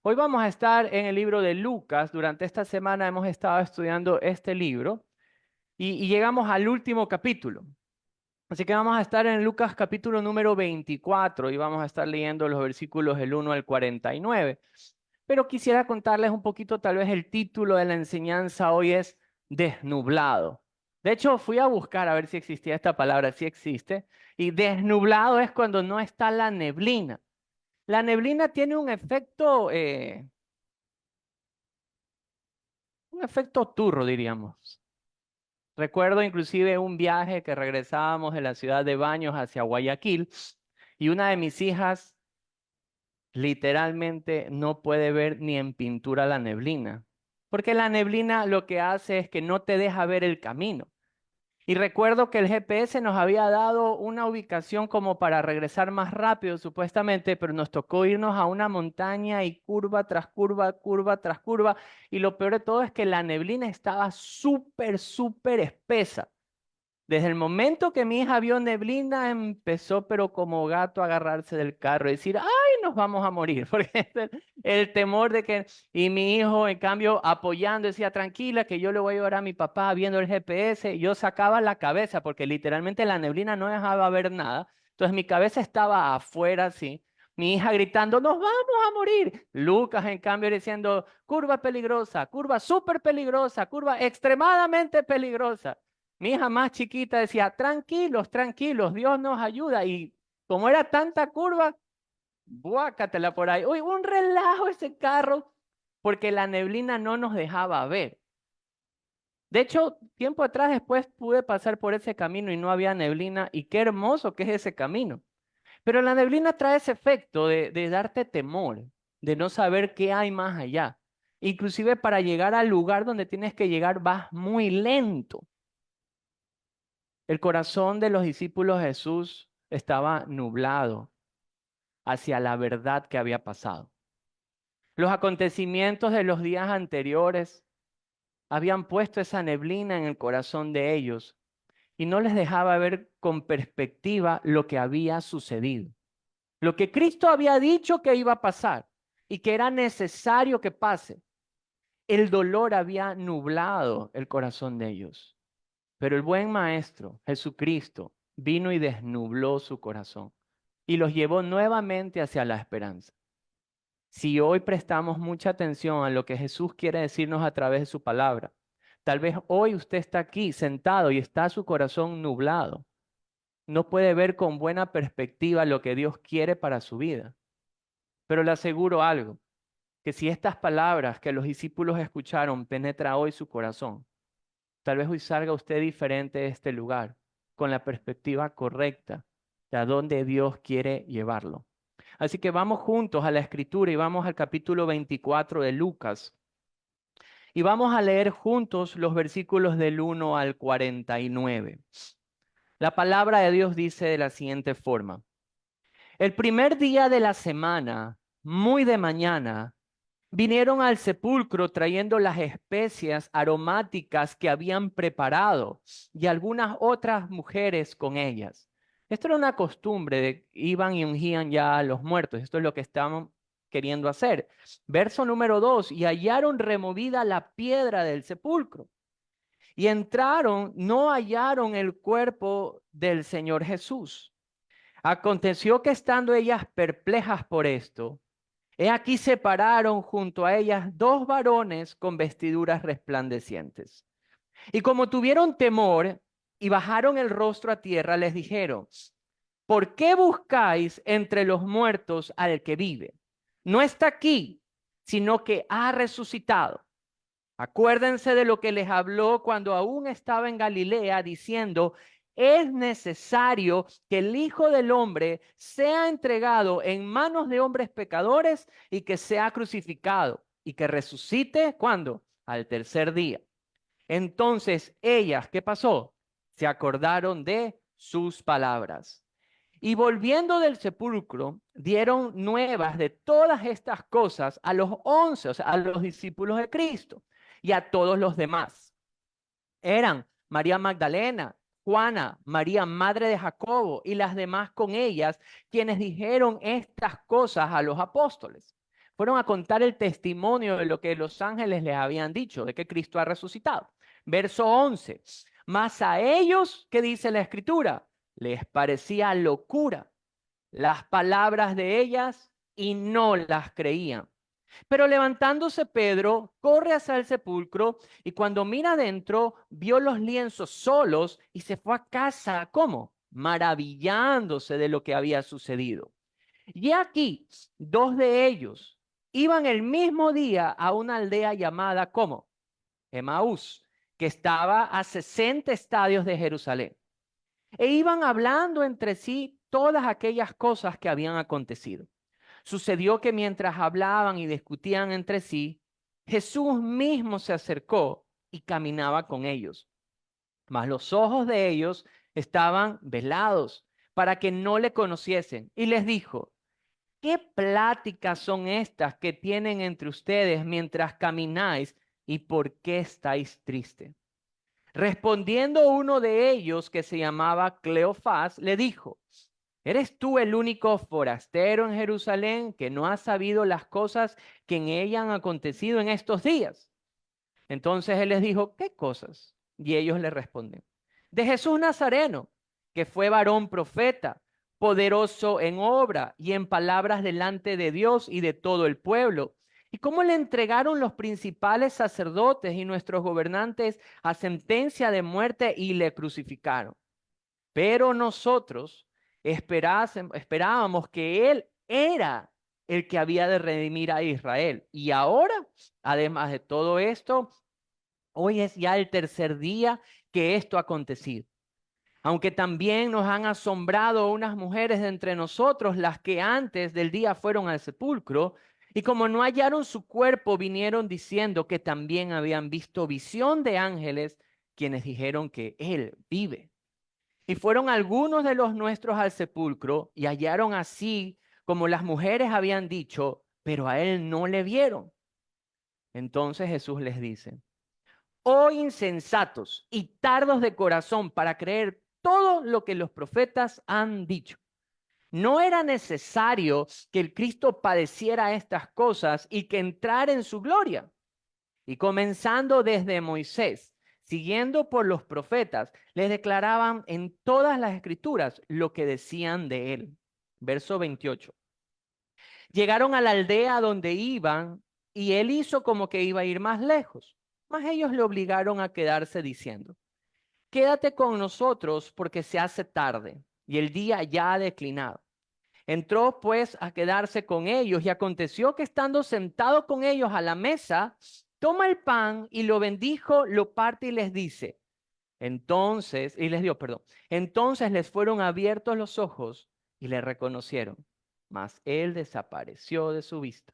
Hoy vamos a estar en el libro de Lucas. Durante esta semana hemos estado estudiando este libro y llegamos al último capítulo. Así que vamos a estar en Lucas capítulo número 24 y vamos a estar leyendo los versículos del 1 al 49. Pero quisiera contarles un poquito, tal vez el título de la enseñanza hoy es desnublado. De hecho, fui a buscar a ver si existía esta palabra, si existe, y desnublado es cuando no está la neblina. La neblina tiene un efecto turro, diríamos. Recuerdo inclusive un viaje que regresábamos de la ciudad de Baños hacia Guayaquil y una de mis hijas literalmente no puede ver ni en pintura la neblina, porque la neblina lo que hace es que no te deja ver el camino. Y recuerdo que el GPS nos había dado una ubicación como para regresar más rápido, supuestamente, pero nos tocó irnos a una montaña y curva tras curva, curva tras curva. Y lo peor de todo es que la neblina estaba súper, súper espesa. Desde el momento que mi hija vio neblina, empezó, pero como gato, a agarrarse del carro y decir, ay, nos vamos a morir, porque es el temor de que, y mi hijo, en cambio, apoyando, decía, tranquila, que yo le voy a llevar a mi papá viendo el GPS, y yo sacaba la cabeza, porque literalmente la neblina no dejaba ver nada, entonces mi cabeza estaba afuera, así, mi hija gritando, nos vamos a morir. Lucas, en cambio, diciendo, curva peligrosa, curva súper peligrosa, curva extremadamente peligrosa. Mi hija más chiquita decía, tranquilos, tranquilos, Dios nos ayuda. Y como era tanta curva, buácatela por ahí. Uy, un relajo ese carro, porque la neblina no nos dejaba ver. De hecho, tiempo atrás después pude pasar por ese camino y no había neblina. Y qué hermoso que es ese camino. Pero la neblina trae ese efecto de darte temor, de no saber qué hay más allá. Inclusive para llegar al lugar donde tienes que llegar vas muy lento. El corazón de los discípulos de Jesús estaba nublado hacia la verdad que había pasado. Los acontecimientos de los días anteriores habían puesto esa neblina en el corazón de ellos y no les dejaba ver con perspectiva lo que había sucedido. Lo que Cristo había dicho que iba a pasar y que era necesario que pase. El dolor había nublado el corazón de ellos. Pero el buen maestro, Jesucristo, vino y desnubló su corazón y los llevó nuevamente hacia la esperanza. Si hoy prestamos mucha atención a lo que Jesús quiere decirnos a través de su palabra, tal vez hoy usted está aquí sentado y está su corazón nublado. No puede ver con buena perspectiva lo que Dios quiere para su vida. Pero le aseguro algo, que si estas palabras que los discípulos escucharon penetra hoy su corazón, tal vez hoy salga usted diferente de este lugar, con la perspectiva correcta de a dónde Dios quiere llevarlo. Así que vamos juntos a la escritura y vamos al capítulo 24 de Lucas. Y vamos a leer juntos los versículos del 1 al 49. La palabra de Dios dice de la siguiente forma. El primer día de la semana, muy de mañana, vinieron al sepulcro trayendo las especias aromáticas que habían preparado y algunas otras mujeres con ellas. Esto era una costumbre de iban y ungían ya a los muertos. Esto es lo que estaban queriendo hacer. Verso número 2, y hallaron removida la piedra del sepulcro. Y entraron, no hallaron el cuerpo del Señor Jesús. Aconteció que estando ellas perplejas por esto, he aquí se pararon junto a ellas dos varones con vestiduras resplandecientes. Y como tuvieron temor y bajaron el rostro a tierra, les dijeron, ¿por qué buscáis entre los muertos al que vive? No está aquí, sino que ha resucitado. Acuérdense de lo que les habló cuando aún estaba en Galilea, diciendo, es necesario que el Hijo del Hombre sea entregado en manos de hombres pecadores y que sea crucificado y que resucite, ¿cuándo? Al tercer día. Entonces ellas, ¿qué pasó? Se acordaron de sus palabras. Y volviendo del sepulcro, dieron nuevas de todas estas cosas a los 11, o sea, a los discípulos de Cristo y a todos los demás. Eran María Magdalena, Juana, María, madre de Jacobo, y las demás con ellas, quienes dijeron estas cosas a los apóstoles. Fueron a contar el testimonio de lo que los ángeles les habían dicho, de que Cristo ha resucitado. Verso 11. Mas a ellos, ¿qué dice la Escritura? Les parecía locura las palabras de ellas y no las creían. Pero levantándose Pedro, corre hacia el sepulcro y cuando mira adentro, vio los lienzos solos y se fue a casa. ¿Cómo? Maravillándose de lo que había sucedido. Y aquí, dos de ellos iban el mismo día a una aldea llamada, ¿cómo? Emaús, que estaba a 60 estadios de Jerusalén. E iban hablando entre sí todas aquellas cosas que habían acontecido. Sucedió que mientras hablaban y discutían entre sí, Jesús mismo se acercó y caminaba con ellos. Mas los ojos de ellos estaban velados para que no le conociesen. Y les dijo, ¿qué pláticas son estas que tienen entre ustedes mientras camináis y por qué estáis tristes? Respondiendo uno de ellos, que se llamaba Cleofás, le dijo, ¿eres tú el único forastero en Jerusalén que no ha sabido las cosas que en ella han acontecido en estos días? Entonces él les dijo, ¿qué cosas? Y ellos le responden, de Jesús Nazareno, que fue varón profeta, poderoso en obra y en palabras delante de Dios y de todo el pueblo. Y cómo le entregaron los principales sacerdotes y nuestros gobernantes a sentencia de muerte y le crucificaron. Pero nosotros esperábamos que Él era el que había de redimir a Israel. Y ahora, además de todo esto, hoy es ya el tercer día que esto ha acontecido. Aunque también nos han asombrado unas mujeres de entre nosotros, las que antes del día fueron al sepulcro, y como no hallaron su cuerpo, vinieron diciendo que también habían visto visión de ángeles, quienes dijeron que Él vive. Y fueron algunos de los nuestros al sepulcro y hallaron así como las mujeres habían dicho, pero a Él no le vieron. Entonces Jesús les dice, oh insensatos y tardos de corazón para creer todo lo que los profetas han dicho. ¿No era necesario que el Cristo padeciera estas cosas y que entrara en su gloria? Y comenzando desde Moisés, siguiendo por los profetas, les declaraban en todas las escrituras lo que decían de él. Verso 28. Llegaron a la aldea donde iban y él hizo como que iba a ir más lejos. Mas ellos le obligaron a quedarse diciendo, quédate con nosotros porque se hace tarde y el día ya ha declinado. Entró pues a quedarse con ellos y aconteció que estando sentado con ellos a la mesa, toma el pan y lo bendijo, lo parte y les dice. Y les dio, perdón. Entonces les fueron abiertos los ojos y le reconocieron, mas él desapareció de su vista.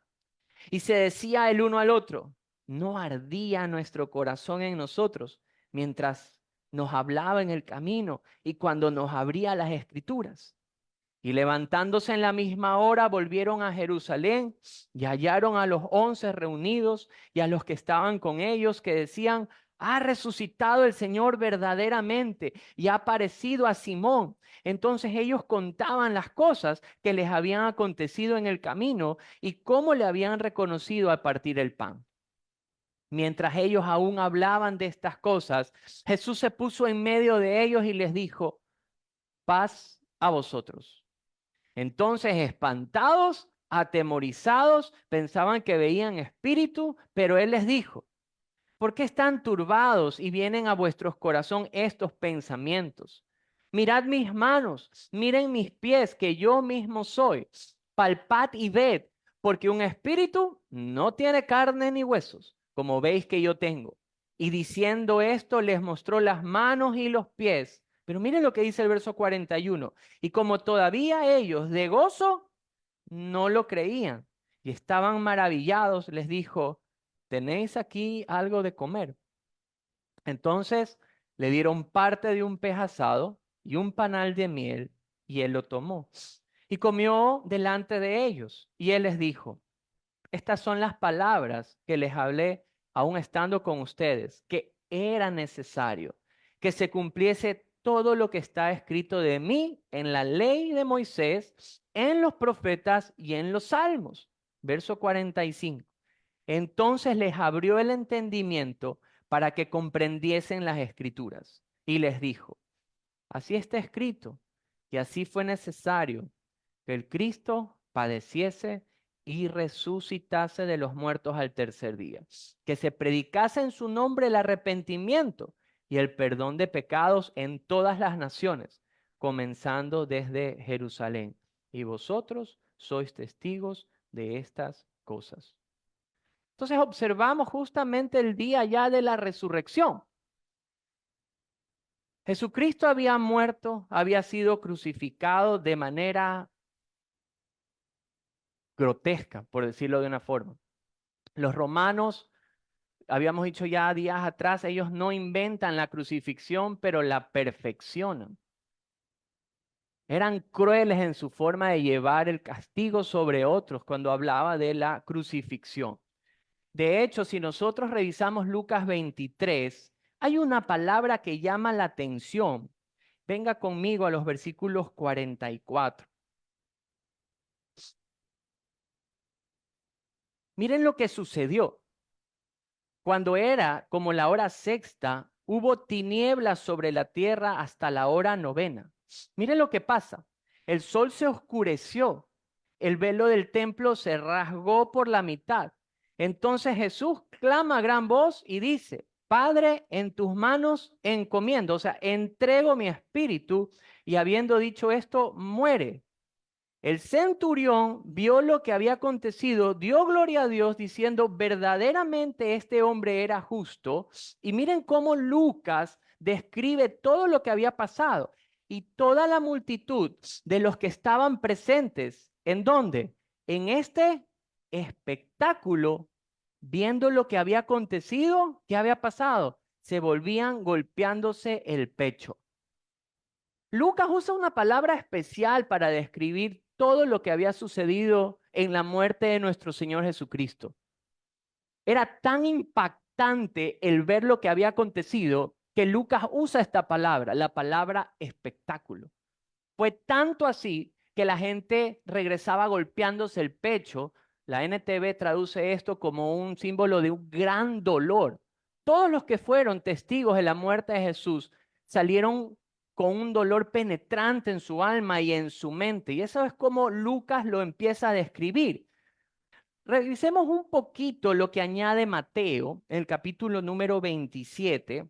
Y se decía el uno al otro, ¿no ardía nuestro corazón en nosotros mientras nos hablaba en el camino y cuando nos abría las escrituras? Y levantándose en la misma hora, volvieron a Jerusalén y hallaron a los 11 reunidos y a los que estaban con ellos, que decían, ha resucitado el Señor verdaderamente y ha aparecido a Simón. Entonces ellos contaban las cosas que les habían acontecido en el camino y cómo le habían reconocido al partir el pan. Mientras ellos aún hablaban de estas cosas, Jesús se puso en medio de ellos y les dijo, paz a vosotros. Entonces, espantados, atemorizados, pensaban que veían espíritu, pero él les dijo, ¿por qué están turbados y vienen a vuestros corazón estos pensamientos? Mirad mis manos, miren mis pies, que yo mismo soy. Palpad y ved, porque un espíritu no tiene carne ni huesos, como veis que yo tengo. Y diciendo esto, les mostró las manos y los pies. Pero miren lo que dice el verso 41. Y como todavía ellos de gozo no lo creían y estaban maravillados, les dijo, ¿tenéis aquí algo de comer? Entonces le dieron parte de un pez asado y un panal de miel, y él lo tomó. Y comió delante de ellos, y él les dijo, estas son las palabras que les hablé aún estando con ustedes, que era necesario que se cumpliese todo lo que está escrito de mí en la ley de Moisés, en los profetas y en los salmos. verso 45. Entonces les abrió el entendimiento para que comprendiesen las escrituras y les dijo, así está escrito, que así fue necesario que el Cristo padeciese y resucitase de los muertos al tercer día, que se predicase en su nombre el arrepentimiento y el perdón de pecados en todas las naciones, comenzando desde Jerusalén. Y vosotros sois testigos de estas cosas. Entonces observamos justamente el día ya de la resurrección. Jesucristo había muerto, había sido crucificado de manera grotesca, por decirlo de una forma. Los romanos, habíamos dicho ya días atrás, ellos no inventan la crucifixión, pero la perfeccionan. Eran crueles en su forma de llevar el castigo sobre otros cuando hablaba de la crucifixión. De hecho, si nosotros revisamos Lucas 23, hay una palabra que llama la atención. Venga conmigo a los versículos 44. Miren lo que sucedió. Cuando era como la hora sexta, hubo tinieblas sobre la tierra hasta la hora novena. Miren lo que pasa. El sol se oscureció, el velo del templo se rasgó por la mitad. Entonces Jesús clama a gran voz y dice, Padre, en tus manos encomiendo, o sea, entrego mi espíritu, y habiendo dicho esto, muere. El centurión vio lo que había acontecido, dio gloria a Dios diciendo, verdaderamente este hombre era justo. Y miren cómo Lucas describe todo lo que había pasado. Y toda la multitud de los que estaban presentes, ¿en dónde? En este espectáculo, viendo lo que había acontecido, ¿qué había pasado? Se volvían golpeándose el pecho. Lucas usa una palabra especial para describir todo lo que había sucedido en la muerte de nuestro Señor Jesucristo. Era tan impactante el ver lo que había acontecido que Lucas usa esta palabra, la palabra espectáculo. Fue tanto así que la gente regresaba golpeándose el pecho. La NTV traduce esto como un símbolo de un gran dolor. Todos los que fueron testigos de la muerte de Jesús salieron con un dolor penetrante en su alma y en su mente. Y eso es como Lucas lo empieza a describir. Revisemos un poquito lo que añade Mateo, en el capítulo número 27,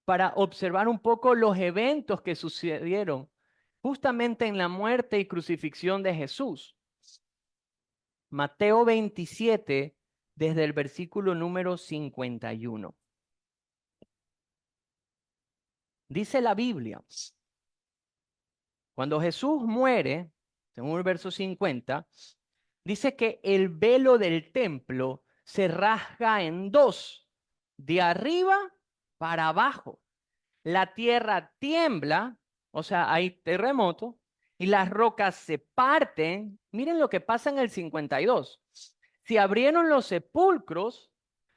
para observar un poco los eventos que sucedieron justamente en la muerte y crucifixión de Jesús. Mateo 27, desde el versículo número 51. Dice la Biblia, cuando Jesús muere, según el verso 50, dice que el velo del templo se rasga en dos, de arriba para abajo. La tierra tiembla, o sea, hay terremoto, y las rocas se parten. Miren lo que pasa en el 52. Se abrieron los sepulcros,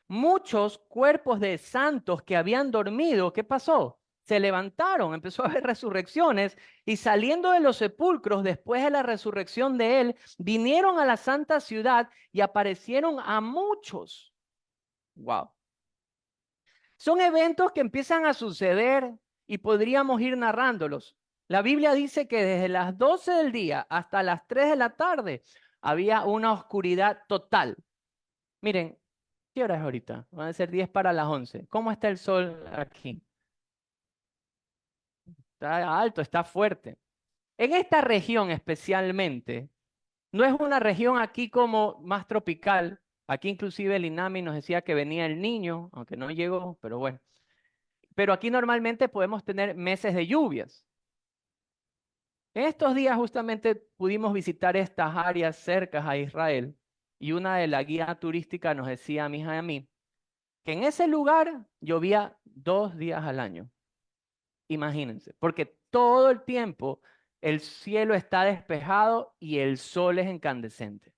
muchos cuerpos de santos que habían dormido, ¿qué pasó? Se levantaron, empezó a haber resurrecciones, y saliendo de los sepulcros después de la resurrección de él, vinieron a la santa ciudad y aparecieron a muchos. Wow. Son eventos que empiezan a suceder y podríamos ir narrándolos. La Biblia dice que desde las 12 del día hasta las 3 de la tarde había una oscuridad total. Miren, ¿qué hora es ahorita? Van a ser 10 para las 11. ¿Cómo está el sol aquí? Está alto, está fuerte. En esta región especialmente, no es una región aquí como más tropical. Aquí inclusive el INAMI nos decía que venía el niño, aunque no llegó, pero bueno. Pero aquí normalmente podemos tener meses de lluvias. En estos días justamente pudimos visitar estas áreas cercanas a Israel y una de la guía turística nos decía a mi hija y a mí que en ese lugar llovía 2 días al año. Imagínense, porque todo el tiempo el cielo está despejado y el sol es incandescente.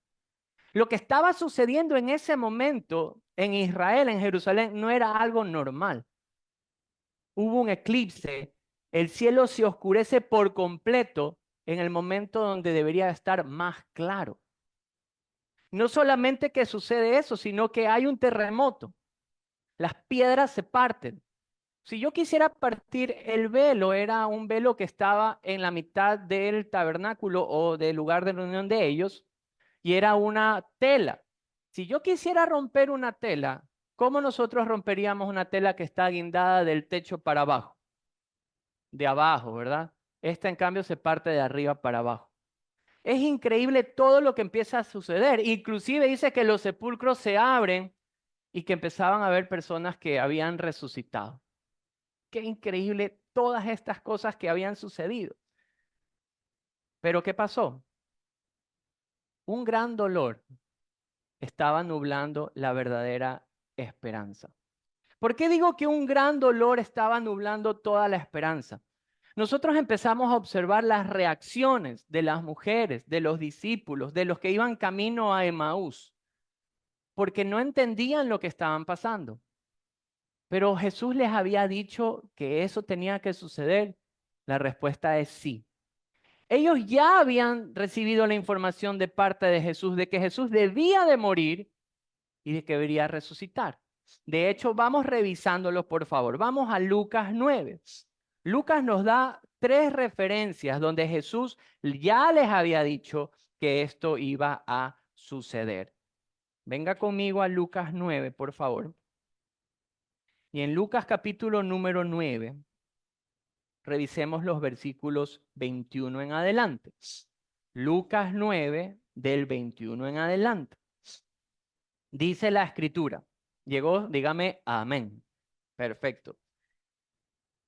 Lo que estaba sucediendo en ese momento en Israel, en Jerusalén, no era algo normal. Hubo un eclipse, el cielo se oscurece por completo en el momento donde debería estar más claro. No solamente que sucede eso, sino que hay un terremoto. Las piedras se parten. Si yo quisiera partir el velo, era un velo que estaba en la mitad del tabernáculo o del lugar de reunión de ellos, y era una tela. Si yo quisiera romper una tela, ¿cómo nosotros romperíamos una tela que está guindada del techo para abajo? De abajo, ¿verdad? Esta, en cambio, se parte de arriba para abajo. Es increíble todo lo que empieza a suceder. Inclusive dice que los sepulcros se abren y que empezaban a haber personas que habían resucitado. Qué increíble todas estas cosas que habían sucedido. Pero ¿qué pasó? Un gran dolor estaba nublando la verdadera esperanza. ¿Por qué digo que un gran dolor estaba nublando toda la esperanza? Nosotros empezamos a observar las reacciones de las mujeres, de los discípulos, de los que iban camino a Emaús, porque no entendían lo que estaban pasando. Pero Jesús les había dicho que eso tenía que suceder. La respuesta es sí. Ellos ya habían recibido la información de parte de Jesús de que Jesús debía de morir y de que debería resucitar. De hecho, vamos revisándolo, por favor. Vamos a Lucas 9. Lucas nos da 3 referencias donde Jesús ya les había dicho que esto iba a suceder. Venga conmigo a Lucas 9, por favor. Y en Lucas capítulo número 9, revisemos los versículos 21 en adelante. Lucas 9, del 21 en adelante. Dice la escritura. Llegó, dígame amén. Perfecto.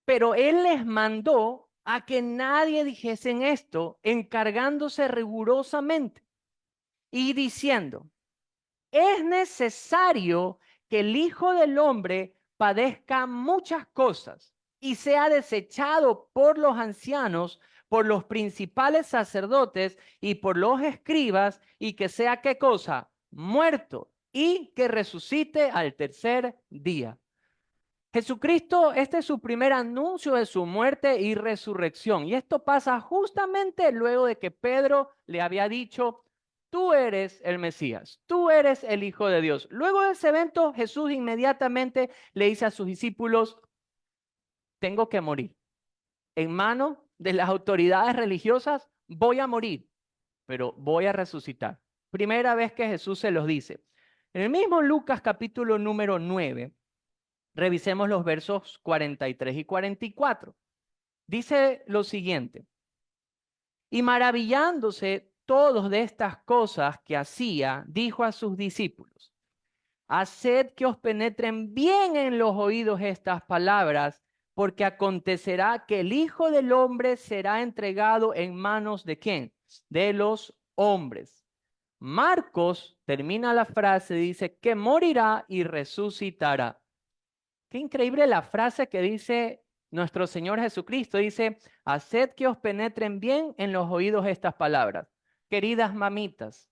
Pero él les mandó a que nadie dijesen esto, encargándose rigurosamente y diciendo, es necesario que el Hijo del Hombre padezca muchas cosas y sea desechado por los ancianos, por los principales sacerdotes y por los escribas, y que sea, ¿qué cosa? Muerto, y que resucite al tercer día. Jesucristo, este es su primer anuncio de su muerte y resurrección. Y esto pasa justamente luego de que Pedro le había dicho, tú eres el Mesías, tú eres el Hijo de Dios. Luego de ese evento, Jesús inmediatamente le dice a sus discípulos, tengo que morir. En manos de las autoridades religiosas, voy a morir, pero voy a resucitar. Primera vez que Jesús se los dice. En el mismo Lucas capítulo número 9, revisemos los versos 43 y 44. Dice lo siguiente, y maravillándose todos de estas cosas que hacía, dijo a sus discípulos, haced que os penetren bien en los oídos estas palabras, porque acontecerá que el Hijo del Hombre será entregado en manos ¿de quién? De los hombres. Marcos termina la frase, dice que morirá y resucitará. Qué increíble la frase que dice nuestro Señor Jesucristo. Dice, haced que os penetren bien en los oídos estas palabras. Queridas mamitas,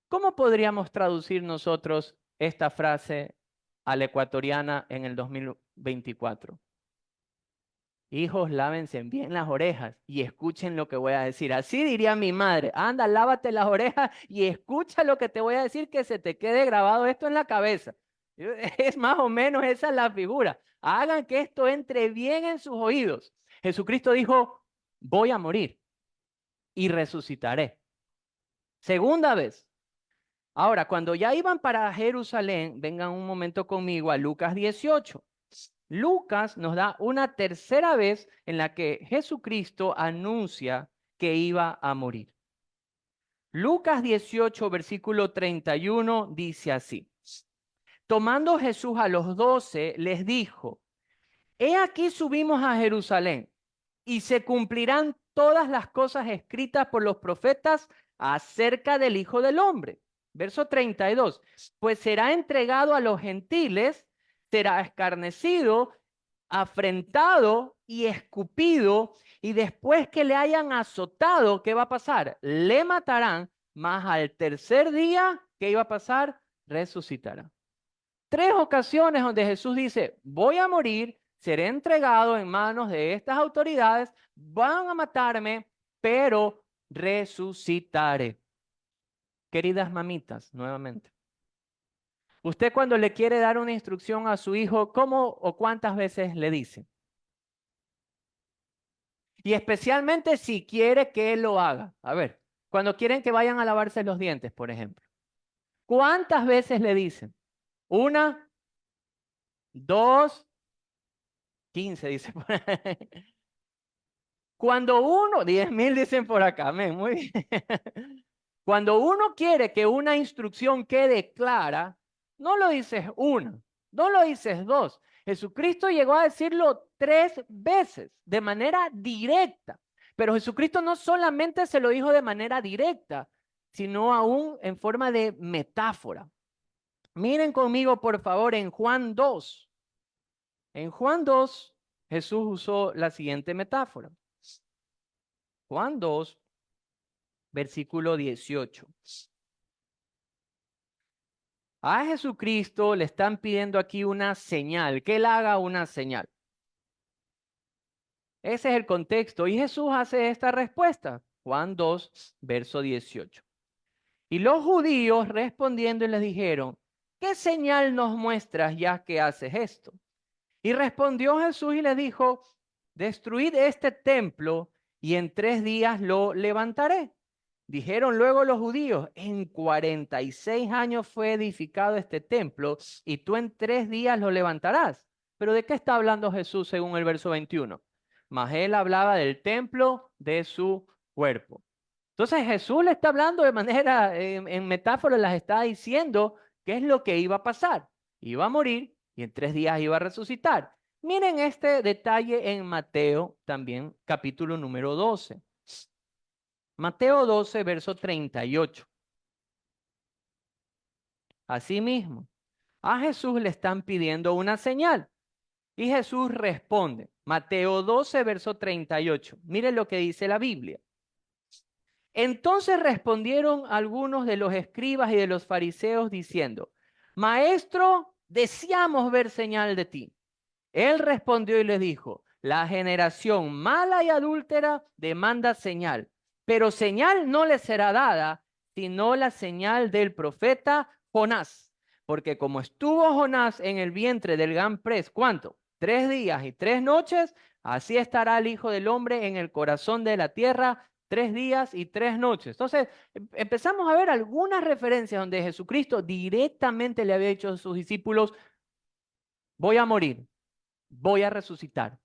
¿cómo podríamos traducir nosotros esta frase a la ecuatoriana en el 2024? Hijos, lávense bien las orejas y escuchen lo que voy a decir. Así diría mi madre. Anda, lávate las orejas y escucha lo que te voy a decir, que se te quede grabado esto en la cabeza. Es más o menos esa la figura. Hagan que esto entre bien en sus oídos. Jesucristo dijo, voy a morir y resucitaré. Segunda vez. Ahora, cuando ya iban para Jerusalén, vengan un momento conmigo a Lucas 18. Lucas nos da una tercera vez en la que Jesucristo anuncia que iba a morir. Lucas 18, versículo 31 dice así. Tomando Jesús a los 12, les dijo, he aquí subimos a Jerusalén y se cumplirán todas las cosas escritas por los profetas acerca del Hijo del Hombre. Verso 32, pues será entregado a los gentiles, será escarnecido, afrentado y escupido, y después que le hayan azotado, ¿qué va a pasar? Le matarán, mas al tercer día, ¿qué iba a pasar? Resucitará. 3 ocasiones donde Jesús dice, voy a morir, seré entregado en manos de estas autoridades, van a matarme, pero resucitaré. Queridas mamitas, nuevamente. Usted cuando le quiere dar una instrucción a su hijo, ¿cómo o cuántas veces le dice? Y especialmente si quiere que él lo haga. A ver, cuando quieren que vayan a lavarse los dientes, por ejemplo. ¿Cuántas veces le dicen? Una, dos, 15, dice por ahí. Cuando uno, 10.000 dicen por acá, amén, muy bien. Cuando uno quiere que una instrucción quede clara, no lo dices una, no lo dices dos. Jesucristo llegó a decirlo 3 veces de manera directa. Pero Jesucristo no solamente se lo dijo de manera directa, sino aún en forma de metáfora. Miren conmigo, por favor, en Juan 2. En Juan 2, Jesús usó la siguiente metáfora. Juan 2, versículo 18. A Jesucristo le están pidiendo aquí una señal, que él haga una señal. Ese es el contexto. Y Jesús hace esta respuesta. Juan 2, verso 18. Y los judíos respondiendo les dijeron, ¿qué señal nos muestras ya que haces esto? Y respondió Jesús y les dijo, destruid este templo y en 3 días lo levantaré. Dijeron luego los judíos, en 46 años fue edificado este templo y tú en 3 días lo levantarás. Pero ¿de qué está hablando Jesús según el verso 21? Mas él hablaba del templo de su cuerpo. Entonces Jesús le está hablando de manera, en metáfora, las está diciendo qué es lo que iba a pasar. Iba a morir y en 3 días iba a resucitar. Miren este detalle en Mateo también, capítulo número 12. Mateo 12, verso 38. Asimismo, a Jesús le están pidiendo una señal y Jesús responde. Mateo 12, verso 38. Miren lo que dice la Biblia. Entonces respondieron algunos de los escribas y de los fariseos diciendo, Maestro, deseamos ver señal de ti. Él respondió y les dijo, la generación mala y adúltera demanda señal, pero señal no le será dada, sino la señal del profeta Jonás. Porque como estuvo Jonás en el vientre del gran pez, ¿cuánto? 3 días y 3 noches, así estará el Hijo del Hombre en el corazón de la tierra 3 días y 3 noches. Entonces, empezamos a ver algunas referencias donde Jesucristo directamente le había dicho a sus discípulos, voy a morir, voy a resucitar.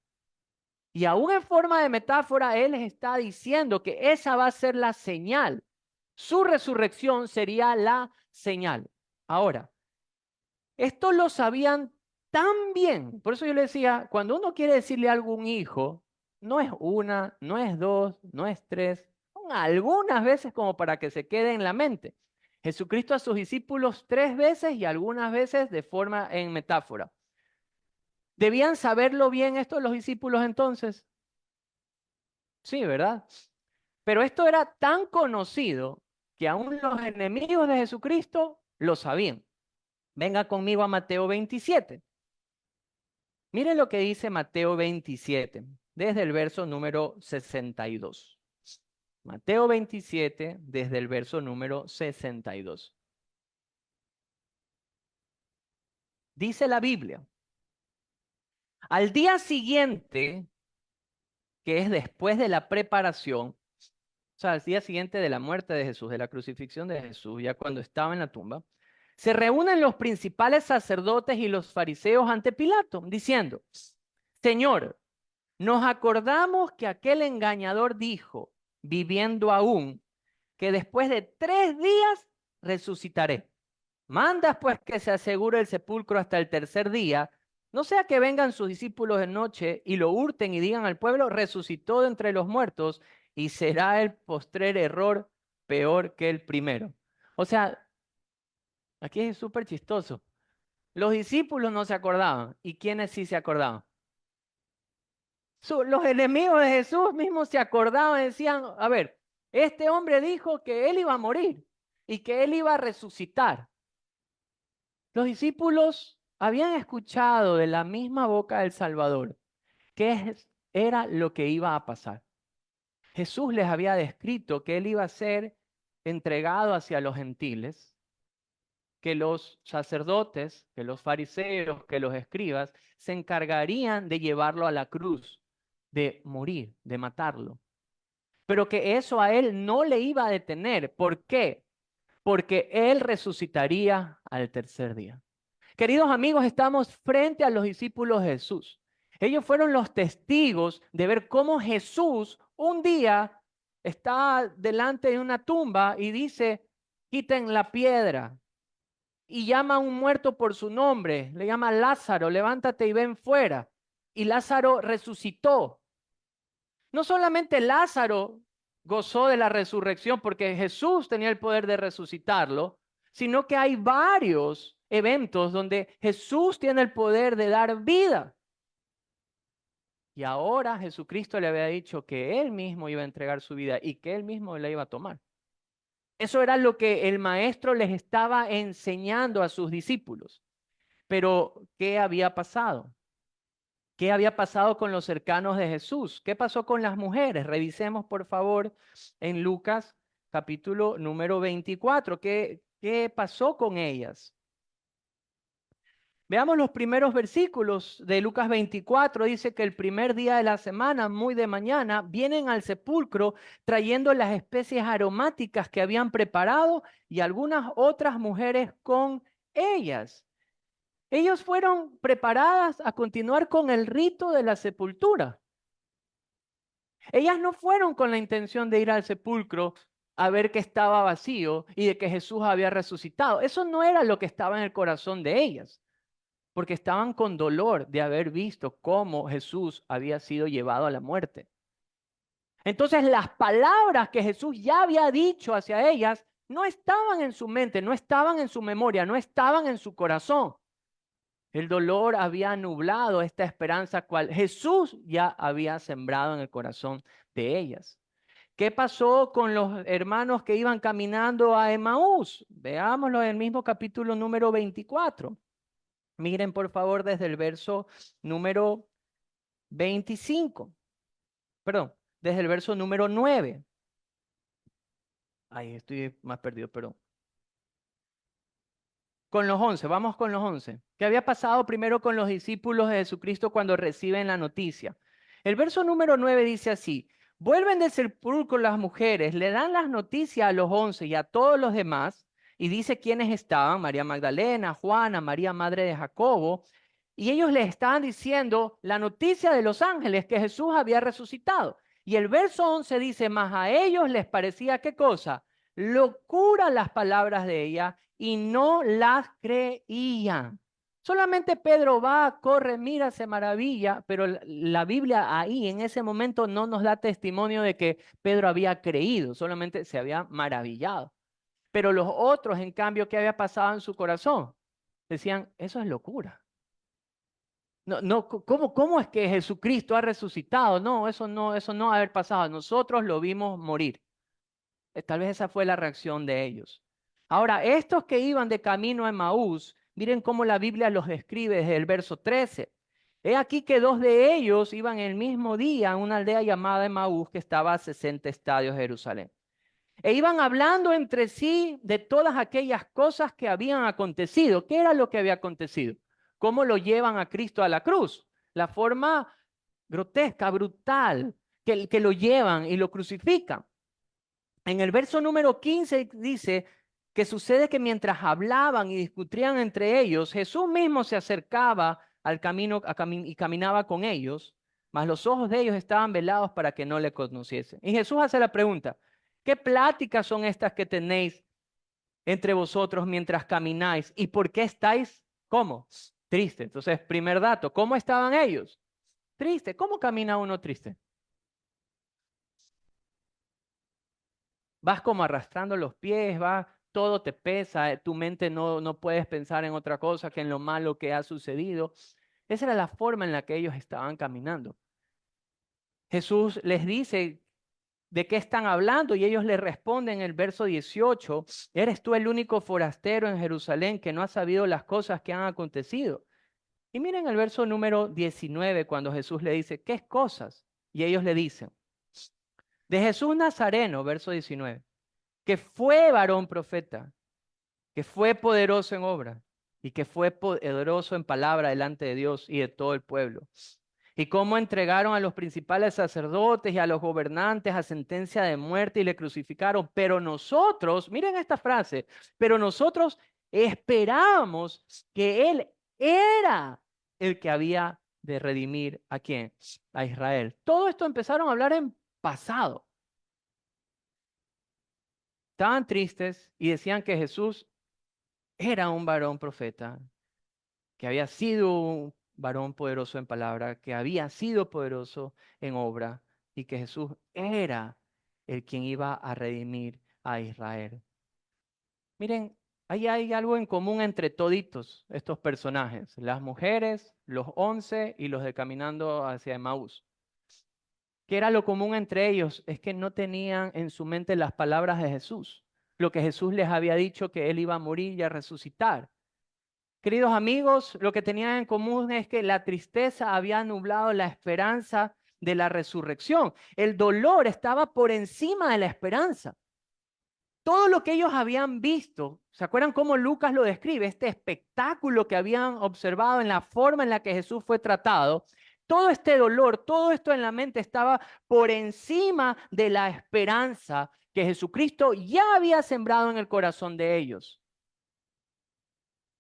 Y aún en forma de metáfora, Él les está diciendo que esa va a ser la señal. Su resurrección sería la señal. Ahora, esto lo sabían tan bien. Por eso yo le decía, cuando uno quiere decirle algo a un hijo, no es una, no es dos, no es tres, son algunas veces como para que se quede en la mente. Jesucristo a sus discípulos 3 veces y algunas veces de forma en metáfora. ¿Debían saberlo bien esto los discípulos entonces? Sí, ¿verdad? Pero esto era tan conocido que aún los enemigos de Jesucristo lo sabían. Venga conmigo a Mateo 27. Mire lo que dice Mateo 27, desde el verso número 62. Mateo 27, desde el verso número 62. Dice la Biblia, al día siguiente, que es después de la preparación, o sea, al día siguiente de la muerte de Jesús, de la crucifixión de Jesús, ya cuando estaba en la tumba, se reúnen los principales sacerdotes y los fariseos ante Pilato, diciendo, Señor, nos acordamos que aquel engañador dijo, viviendo aún, que después de 3 días resucitaré. Mandas pues que se asegure el sepulcro hasta el tercer día, no sea que vengan sus discípulos de noche y lo hurten y digan al pueblo, resucitó de entre los muertos, y será el postrer error peor que el primero. O sea, aquí es súper chistoso. Los discípulos no se acordaban. ¿Y quiénes sí se acordaban? Los enemigos de Jesús mismos se acordaban y decían, a ver, este hombre dijo que él iba a morir y que él iba a resucitar. Los discípulos habían escuchado de la misma boca del Salvador era lo que iba a pasar. Jesús les había descrito que él iba a ser entregado hacia los gentiles, que los sacerdotes, que los fariseos, que los escribas se encargarían de llevarlo a la cruz, de morir, de matarlo. Pero que eso a él no le iba a detener. ¿Por qué? Porque él resucitaría al tercer día. Queridos amigos, estamos frente a los discípulos de Jesús. Ellos fueron los testigos de ver cómo Jesús un día está delante de una tumba y dice, quiten la piedra. Y llama a un muerto por su nombre, le llama Lázaro, levántate y ven fuera. Y Lázaro resucitó. No solamente Lázaro gozó de la resurrección porque Jesús tenía el poder de resucitarlo, sino que hay varios eventos donde Jesús tiene el poder de dar vida. Y ahora Jesucristo le había dicho que él mismo iba a entregar su vida y que él mismo la iba a tomar. Eso era lo que el maestro les estaba enseñando a sus discípulos. Pero, ¿qué había pasado? ¿Qué había pasado con los cercanos de Jesús? ¿Qué pasó con las mujeres? Revisemos, por favor, en Lucas capítulo número 24. ¿Qué pasó con ellas? Veamos los primeros versículos de Lucas 24. Dice que el primer día de la semana, muy de mañana, vienen al sepulcro trayendo las especies aromáticas que habían preparado y algunas otras mujeres con ellas. Ellos fueron preparadas a continuar con el rito de la sepultura. Ellas no fueron con la intención de ir al sepulcro a ver que estaba vacío y de que Jesús había resucitado. Eso no era lo que estaba en el corazón de ellas, porque estaban con dolor de haber visto cómo Jesús había sido llevado a la muerte. Entonces las palabras que Jesús ya había dicho hacia ellas no estaban en su mente, no estaban en su memoria, no estaban en su corazón. El dolor había nublado esta esperanza cual Jesús ya había sembrado en el corazón de ellas. ¿Qué pasó con los hermanos que iban caminando a Emaús? Veámoslo en el mismo capítulo número 24. Miren por favor desde el verso número 25. Perdón, desde el verso número 9. Ahí estoy más perdido, perdón. Con los 11, vamos con los 11. ¿Qué había pasado primero con los discípulos de Jesucristo cuando reciben la noticia? El verso número 9 dice así, vuelven del sepulcro las mujeres, le dan las noticias a los 11 y a todos los demás, y dice quiénes estaban, María Magdalena, Juana, María madre de Jacobo, y ellos les estaban diciendo la noticia de los ángeles que Jesús había resucitado. Y el verso 11 dice, mas a ellos les parecía, ¿qué cosa? Locura las palabras de ella y no las creían. Solamente Pedro va, corre, mira, se maravilla, pero la Biblia ahí en ese momento no nos da testimonio de que Pedro había creído, solamente se había maravillado. Pero los otros, en cambio, ¿qué había pasado en su corazón? Decían, eso es locura. No, no, ¿cómo es que Jesucristo ha resucitado? No, eso no ha haber pasado. Nosotros lo vimos morir. Tal vez esa fue la reacción de ellos. Ahora, estos que iban de camino a Emaús, miren cómo la Biblia los describe desde el verso 13. He aquí que dos de ellos iban el mismo día a una aldea llamada Emaús que estaba a 60 estadios de Jerusalén. E iban hablando entre sí de todas aquellas cosas que habían acontecido. ¿Qué era lo que había acontecido? ¿Cómo lo llevan a Cristo a la cruz? La forma grotesca, brutal, que lo llevan y lo crucifican. En el verso número 15 dice que sucede que mientras hablaban y discutían entre ellos, Jesús mismo se acercaba al camino y caminaba con ellos, mas los ojos de ellos estaban velados para que no le conociesen. Y Jesús hace la pregunta, ¿qué pláticas son estas que tenéis entre vosotros mientras camináis? ¿Y por qué estáis, cómo? Triste. Entonces, primer dato, ¿cómo estaban ellos? Triste. ¿Cómo camina uno triste? Vas como arrastrando los pies, todo te pesa, tu mente no puedes pensar en otra cosa que en lo malo que ha sucedido. Esa era la forma en la que ellos estaban caminando. Jesús les dice de qué están hablando y ellos le responden en el verso 18, ¿eres tú el único forastero en Jerusalén que no ha sabido las cosas que han acontecido? Y miren el verso número 19 cuando Jesús le dice, ¿qué cosas? Y ellos le dicen, de Jesús Nazareno, verso 19. que fue varón profeta, que fue poderoso en obra y que fue poderoso en palabra delante de Dios y de todo el pueblo. Y cómo entregaron a los principales sacerdotes y a los gobernantes a sentencia de muerte y le crucificaron. Pero nosotros, miren esta frase, pero nosotros esperábamos que Él era el que había de redimir ¿a quién? A Israel. Todo esto empezaron a hablar en pasado. Estaban tristes y decían que Jesús era un varón profeta, que había sido un varón poderoso en palabra, que había sido poderoso en obra y que Jesús era el quien iba a redimir a Israel. Miren, ahí hay algo en común entre toditos estos personajes, las mujeres, los 11 y los de caminando hacia Emaús. ¿Qué era lo común entre ellos? Es que no tenían en su mente las palabras de Jesús, lo que Jesús les había dicho que él iba a morir y a resucitar. Queridos amigos, lo que tenían en común es que la tristeza había nublado la esperanza de la resurrección. El dolor estaba por encima de la esperanza. Todo lo que ellos habían visto, ¿se acuerdan cómo Lucas lo describe? Este espectáculo que habían observado en la forma en la que Jesús fue tratado. Todo este dolor, todo esto en la mente estaba por encima de la esperanza que Jesucristo ya había sembrado en el corazón de ellos.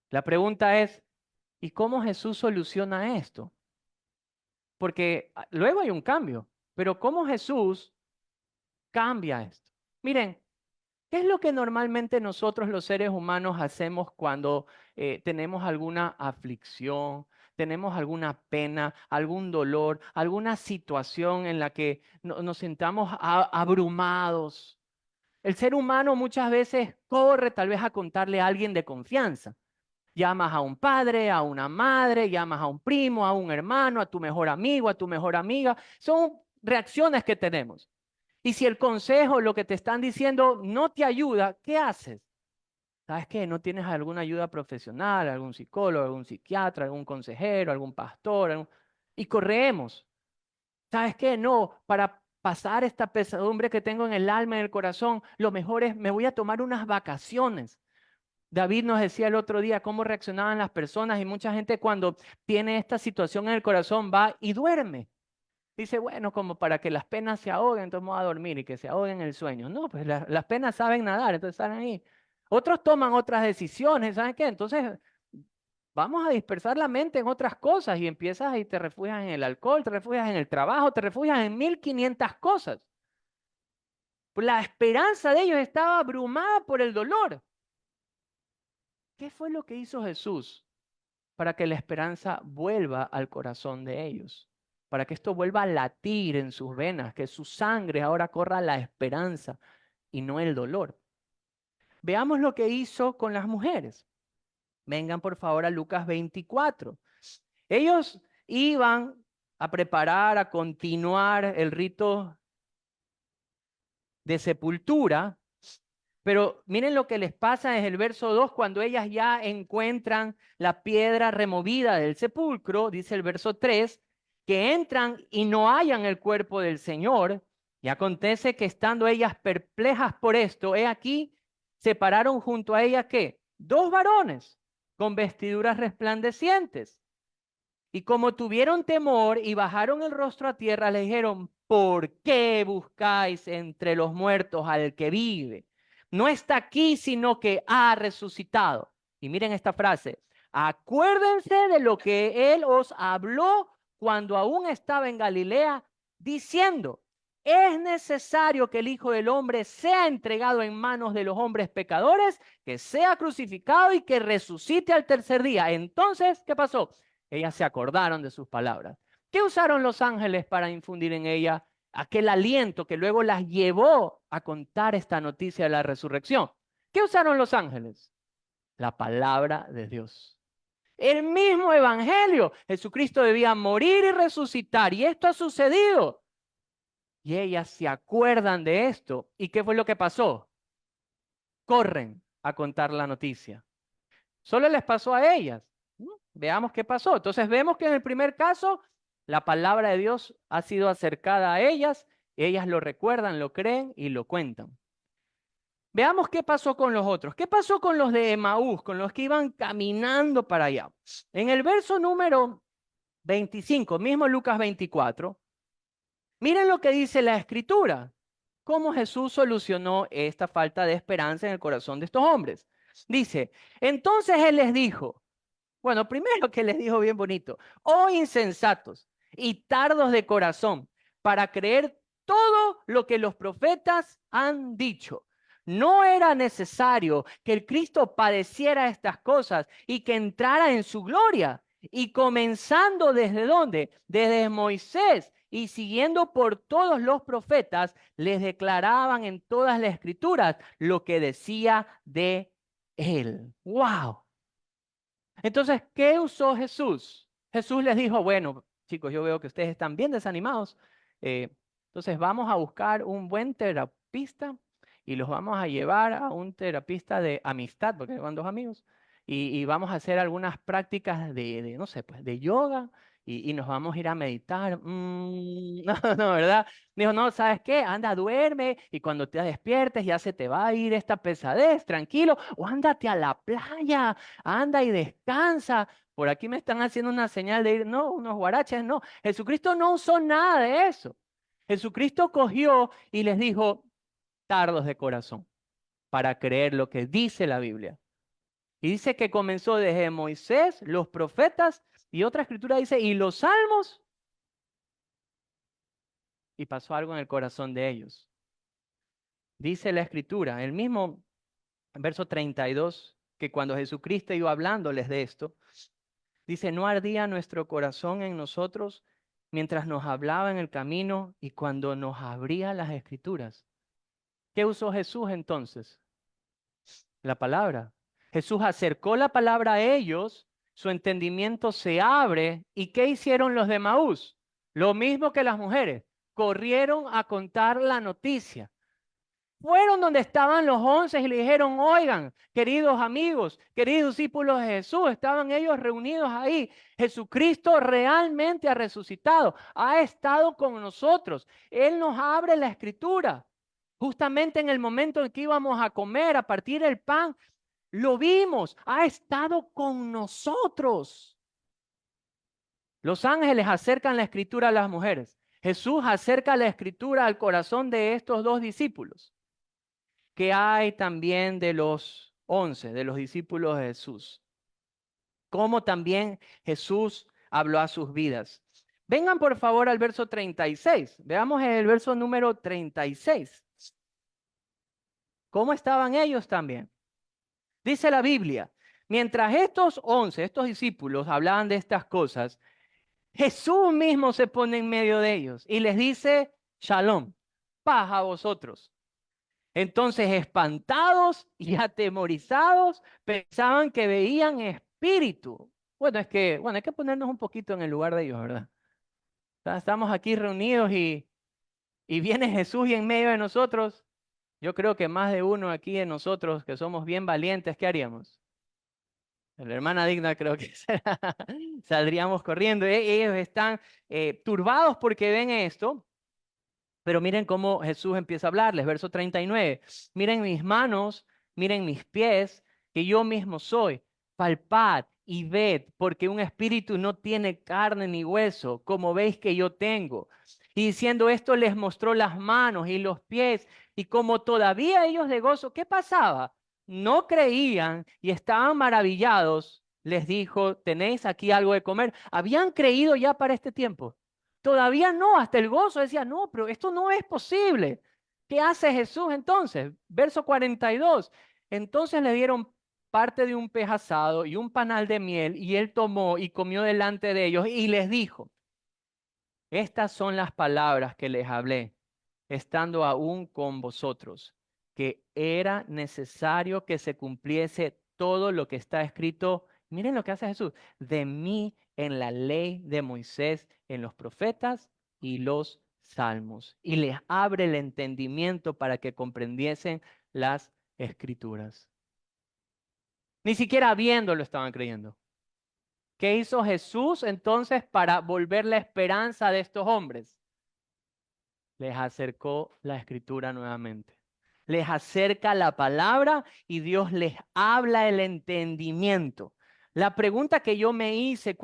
La pregunta es, ¿y cómo Jesús soluciona esto? Porque luego hay un cambio, pero ¿cómo Jesús cambia esto? Miren, ¿qué es lo que normalmente nosotros los seres humanos hacemos cuando tenemos alguna aflicción, tenemos alguna pena, algún dolor, alguna situación en la que nos sintamos abrumados? El ser humano muchas veces corre tal vez a contarle a alguien de confianza. Llamas a un padre, a una madre, llamas a un primo, a un hermano, a tu mejor amigo, a tu mejor amiga. Son reacciones que tenemos. Y si el consejo, lo que te están diciendo, no te ayuda, ¿qué haces? ¿Sabes qué? ¿No tienes alguna ayuda profesional, algún psicólogo, algún psiquiatra, algún consejero, algún pastor? Y corremos. ¿Sabes qué? No, para pasar esta pesadumbre que tengo en el alma y en el corazón, lo mejor es, me voy a tomar unas vacaciones. David nos decía el otro día cómo reaccionaban las personas y mucha gente cuando tiene esta situación en el corazón va y duerme. Dice, bueno, como para que las penas se ahoguen, entonces vamos a dormir y que se ahoguen en el sueño. No, pues las penas saben nadar, entonces están ahí. Otros toman otras decisiones, ¿saben qué? Entonces vamos a dispersar la mente en otras cosas y empiezas y te refugias en el alcohol, te refugias en el trabajo, te refugias en 1500 cosas. La esperanza de ellos estaba abrumada por el dolor. ¿Qué fue lo que hizo Jesús para que la esperanza vuelva al corazón de ellos? Para que esto vuelva a latir en sus venas, que su sangre ahora corra la esperanza y no el dolor. Veamos lo que hizo con las mujeres. Vengan por favor a Lucas 24. Ellos iban a preparar, a continuar el rito de sepultura. Pero miren lo que les pasa desde el verso 2, cuando ellas ya encuentran la piedra removida del sepulcro, dice el verso 3, que entran y no hallan el cuerpo del Señor. Y acontece que estando ellas perplejas por esto, he aquí, se pararon junto a ellas, ¿qué? Dos varones con vestiduras resplandecientes. Y como tuvieron temor y bajaron el rostro a tierra, le dijeron, ¿por qué buscáis entre los muertos al que vive? No está aquí, sino que ha resucitado. Y miren esta frase, acuérdense de lo que él os habló cuando aún estaba en Galilea, diciendo, es necesario que el Hijo del Hombre sea entregado en manos de los hombres pecadores, que sea crucificado y que resucite al tercer día. Entonces, ¿qué pasó? Ellas se acordaron de sus palabras. ¿Qué usaron los ángeles para infundir en ella aquel aliento que luego las llevó a contar esta noticia de la resurrección? ¿Qué usaron los ángeles? La palabra de Dios. El mismo evangelio. Jesucristo debía morir y resucitar. Y esto ha sucedido. Y ellas se acuerdan de esto. ¿Y qué fue lo que pasó? Corren a contar la noticia. Solo les pasó a ellas. Veamos qué pasó. Entonces vemos que en el primer caso, la palabra de Dios ha sido acercada a ellas. Ellas lo recuerdan, lo creen y lo cuentan. Veamos qué pasó con los otros. ¿Qué pasó con los de Emaús, con los que iban caminando para allá? En el verso número 25, mismo Lucas 24, miren lo que dice la Escritura. Cómo Jesús solucionó esta falta de esperanza en el corazón de estos hombres. Dice, entonces Él les dijo, bueno, primero que les dijo bien bonito, oh insensatos y tardos de corazón, para creer todo lo que los profetas han dicho. No era necesario que el Cristo padeciera estas cosas y que entrara en su gloria. Y comenzando desde dónde? Desde Moisés y siguiendo por todos los profetas, les declaraban en todas las escrituras lo que decía de él. ¡Wow! Entonces, ¿qué usó Jesús? Jesús les dijo, bueno, chicos, yo veo que ustedes están bien desanimados. Entonces vamos a buscar un buen terapista y los vamos a llevar a un terapista de amistad, porque van dos amigos, y vamos a hacer algunas prácticas no sé, pues de yoga y nos vamos a ir a meditar. No, no, ¿verdad? Dijo, no, ¿sabes qué? Anda, duerme y cuando te despiertes ya se te va a ir esta pesadez, tranquilo, o ándate a la playa, anda y descansa. Por aquí me están haciendo una señal de ir, no, unos guaraches, no. Jesucristo no usó nada de eso. Jesucristo cogió y les dijo, tardos de corazón, para creer lo que dice la Biblia. Y dice que comenzó desde Moisés, los profetas, y otra escritura dice, y los salmos, y pasó algo en el corazón de ellos. Dice la escritura, el mismo verso 32, que cuando Jesucristo iba hablándoles de esto, dice, no ardía nuestro corazón en nosotros mientras nos hablaba en el camino y cuando nos abría las escrituras. ¿Qué usó Jesús entonces? La palabra. Jesús acercó la palabra a ellos, su entendimiento se abre. ¿Y qué hicieron los de Maús? Lo mismo que las mujeres. Corrieron a contar la noticia. Fueron donde estaban los 11 y le dijeron, oigan, queridos amigos, queridos discípulos de Jesús, estaban ellos reunidos ahí. Jesucristo realmente ha resucitado, ha estado con nosotros. Él nos abre la escritura. Justamente en el momento en que íbamos a comer, a partir el pan, lo vimos, ha estado con nosotros. Los ángeles acercan la escritura a las mujeres. Jesús acerca la escritura al corazón de estos dos discípulos. ¿Qué hay también de los 11, de los discípulos de Jesús? Cómo también Jesús habló a sus vidas. Vengan por favor al verso 36. Veamos en el verso número 36. ¿Cómo estaban ellos también? Dice la Biblia, mientras estos 11, estos discípulos hablaban de estas cosas, Jesús mismo se pone en medio de ellos y les dice, Shalom, paz a vosotros. Entonces, espantados y atemorizados, pensaban que veían espíritu. Bueno, hay que ponernos un poquito en el lugar de ellos, ¿verdad? Estamos aquí reunidos y viene Jesús y en medio de nosotros, yo creo que más de uno aquí de nosotros que somos bien valientes, ¿qué haríamos? La hermana Digna creo que saldríamos corriendo. Ellos están turbados porque ven esto. Pero miren cómo Jesús empieza a hablarles, verso 39. Miren mis manos, miren mis pies, que yo mismo soy. Palpad y ved, porque un espíritu no tiene carne ni hueso, como veis que yo tengo. Y diciendo esto les mostró las manos y los pies, y como todavía ellos de gozo, ¿qué pasaba? No creían y estaban maravillados. Les dijo, ¿tenéis aquí algo de comer? ¿Habían creído ya para este tiempo? Todavía no, hasta el gozo decía, no, pero esto no es posible. ¿Qué hace Jesús entonces? Verso 42. Entonces le dieron parte de un pez asado y un panal de miel, y él tomó y comió delante de ellos y les dijo, estas son las palabras que les hablé, estando aún con vosotros, que era necesario que se cumpliese todo lo que está escrito. Miren lo que hace Jesús, de mí en la ley de Moisés, en los profetas y los salmos. Y les abre el entendimiento para que comprendiesen las escrituras. Ni siquiera viéndolo estaban creyendo. ¿Qué hizo Jesús entonces para volver la esperanza de estos hombres? Les acercó la escritura nuevamente. les acerca la palabra y Dios les habla el entendimiento. La pregunta que yo me hice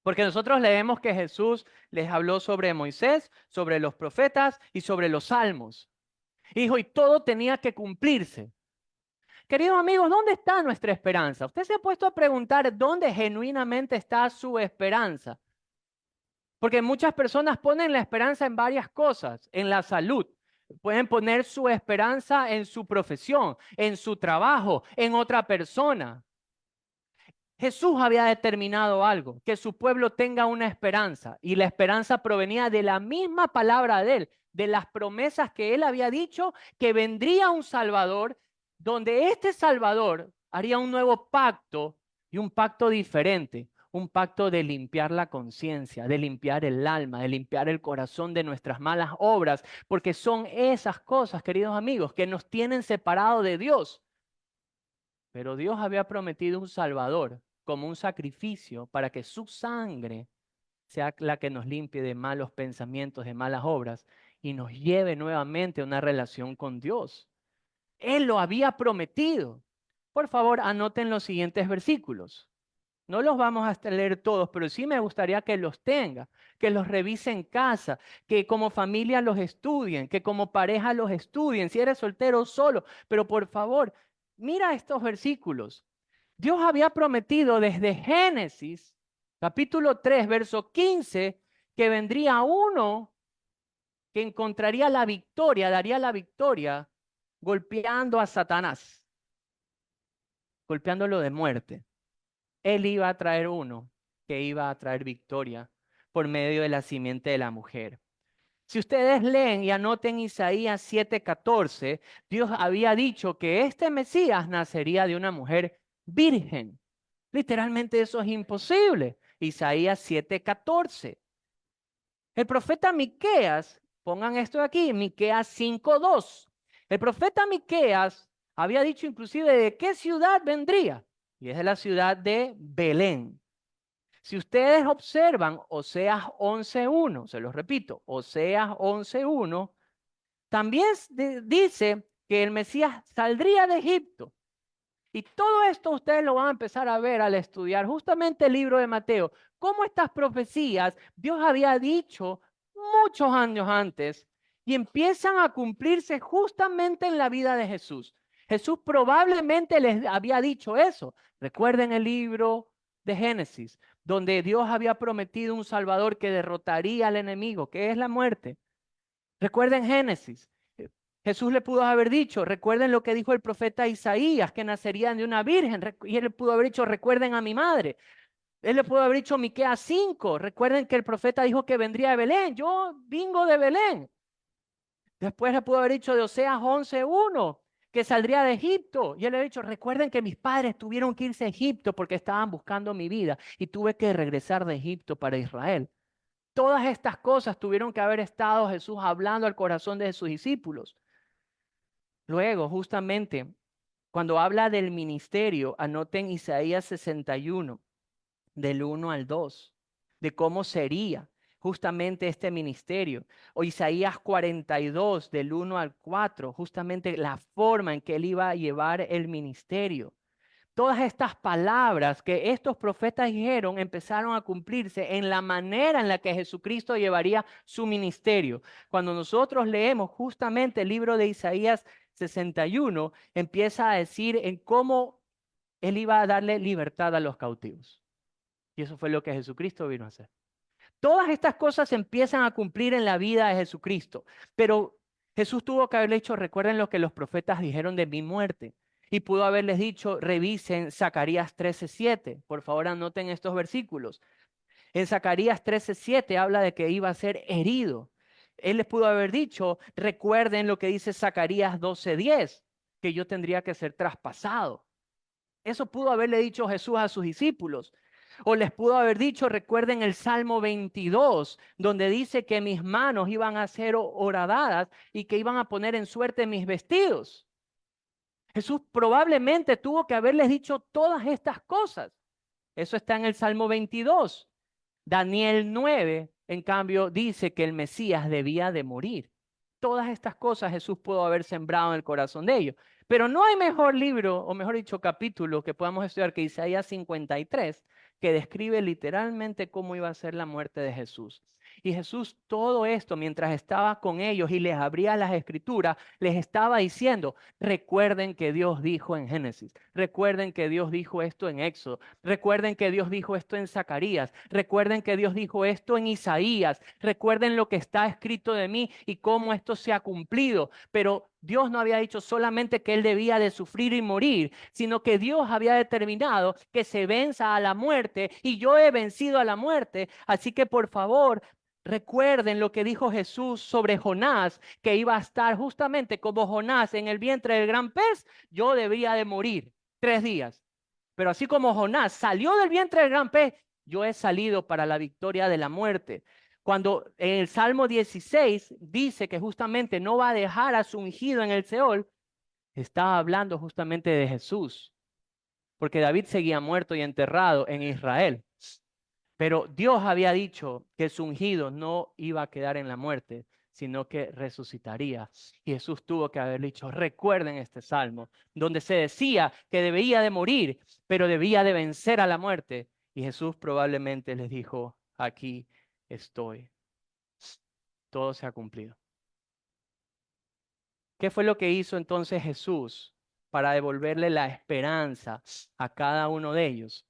porque nosotros leemos que Jesús les habló sobre Moisés, sobre los profetas y sobre los salmos. Hijo, y todo tenía que cumplirse. Queridos amigos, ¿dónde está nuestra esperanza? ¿Usted se ha puesto a preguntar dónde genuinamente está su esperanza? Porque muchas personas ponen la esperanza en varias cosas, en la salud. Pueden poner su esperanza en su profesión, en su trabajo, en otra persona. Jesús había determinado algo, que su pueblo tenga una esperanza, y la esperanza provenía de la misma palabra de él, de las promesas que él había dicho, que vendría un Salvador, donde este Salvador haría un nuevo pacto y un pacto diferente, un pacto de limpiar la conciencia, de limpiar el alma, de limpiar el corazón de nuestras malas obras, porque son esas cosas, queridos amigos, que nos tienen separados de Dios. Pero Dios había prometido un Salvador como un sacrificio para que su sangre sea la que nos limpie de malos pensamientos, de malas obras y nos lleve nuevamente a una relación con Dios. Él lo había prometido. Por favor, anoten los siguientes versículos. No los vamos a leer todos, pero sí me gustaría que los tenga, que los revise en casa, que como familia los estudien, que como pareja los estudien, si eres soltero o solo. Pero por favor, mira estos versículos. Dios había prometido desde Génesis, capítulo 3, verso 15, que vendría uno que encontraría la victoria, daría la victoria, golpeando a Satanás, golpeándolo de muerte. Él iba a traer uno que iba a traer victoria por medio de la simiente de la mujer. Si ustedes leen y anoten Isaías 7:14, Dios había dicho que este Mesías nacería de una mujer virgen. Literalmente eso es imposible. Isaías 7:14. El profeta Miqueas, pongan esto aquí, Miqueas 5:2. El profeta Miqueas había dicho inclusive de qué ciudad vendría. Y es de la ciudad de Belén. Si ustedes observan Oseas 11:1, se los repito, Oseas 11:1, también dice que el Mesías saldría de Egipto. Y todo esto ustedes lo van a empezar a ver al estudiar justamente el libro de Mateo. Cómo estas profecías Dios había dicho muchos años antes y empiezan a cumplirse justamente en la vida de Jesús. Jesús probablemente les había dicho eso. Recuerden el libro de Génesis, donde Dios había prometido un Salvador que derrotaría al enemigo, que es la muerte. Recuerden Génesis. Jesús le pudo haber dicho, recuerden lo que dijo el profeta Isaías, que nacerían de una virgen. Y él le pudo haber dicho, recuerden a mi madre. Él le pudo haber dicho Miqueas 5, recuerden que el profeta dijo que vendría de Belén. Yo vengo de Belén. Después le pudo haber dicho de Oseas 11:1, que saldría de Egipto. Y él le ha dicho, recuerden que mis padres tuvieron que irse a Egipto porque estaban buscando mi vida y tuve que regresar de Egipto para Israel. Todas estas cosas tuvieron que haber estado Jesús hablando al corazón de sus discípulos. Luego, justamente, cuando habla del ministerio, anoten Isaías 61, del 1 al 2, de cómo sería justamente este ministerio. O Isaías 42, del 1 al 4, justamente la forma en que él iba a llevar el ministerio. Todas estas palabras que estos profetas dijeron empezaron a cumplirse en la manera en la que Jesucristo llevaría su ministerio. Cuando nosotros leemos justamente el libro de Isaías 61, empieza a decir en cómo él iba a darle libertad a los cautivos. Y eso fue lo que Jesucristo vino a hacer. Todas estas cosas empiezan a cumplir en la vida de Jesucristo, pero Jesús tuvo que haberle dicho, recuerden lo que los profetas dijeron de mi muerte. Y pudo haberles dicho, revisen Zacarías 13:7. Por favor, anoten estos versículos. En Zacarías 13:7 habla de que iba a ser herido. Él les pudo haber dicho, recuerden lo que dice Zacarías 12:10, que yo tendría que ser traspasado. Eso pudo haberle dicho Jesús a sus discípulos. O les pudo haber dicho, recuerden el Salmo 22, donde dice que mis manos iban a ser horadadas y que iban a poner en suerte mis vestidos. Jesús probablemente tuvo que haberles dicho todas estas cosas. Eso está en el Salmo 22. Daniel 9, en cambio, dice que el Mesías debía de morir. Todas estas cosas Jesús pudo haber sembrado en el corazón de ellos. Pero no hay mejor libro, o mejor dicho, capítulo que podamos estudiar que Isaías 53, que describe literalmente cómo iba a ser la muerte de Jesús. Y Jesús todo esto, mientras estaba con ellos y les abría las escrituras, les estaba diciendo, recuerden que Dios dijo en Génesis, recuerden que Dios dijo esto en Éxodo, recuerden que Dios dijo esto en Zacarías, recuerden que Dios dijo esto en Isaías, recuerden lo que está escrito de mí y cómo esto se ha cumplido. Pero Dios no había dicho solamente que él debía de sufrir y morir, sino que Dios había determinado que se venza a la muerte y yo he vencido a la muerte. Así que por favor, recuerden lo que dijo Jesús sobre Jonás, que iba a estar justamente como Jonás en el vientre del gran pez, yo debía de morir 3 días. Pero así como Jonás salió del vientre del gran pez, yo he salido para la victoria de la muerte. Cuando en el Salmo 16 dice que justamente no va a dejar a su ungido en el Seol, está hablando justamente de Jesús, porque David seguía muerto y enterrado en Israel. Pero Dios había dicho que su ungido no iba a quedar en la muerte, sino que resucitaría. Y Jesús tuvo que haber dicho, recuerden este salmo, donde se decía que debía de morir, pero debía de vencer a la muerte. Y Jesús probablemente les dijo, aquí estoy. Todo se ha cumplido. ¿Qué fue lo que hizo entonces Jesús para devolverle la esperanza a cada uno de ellos?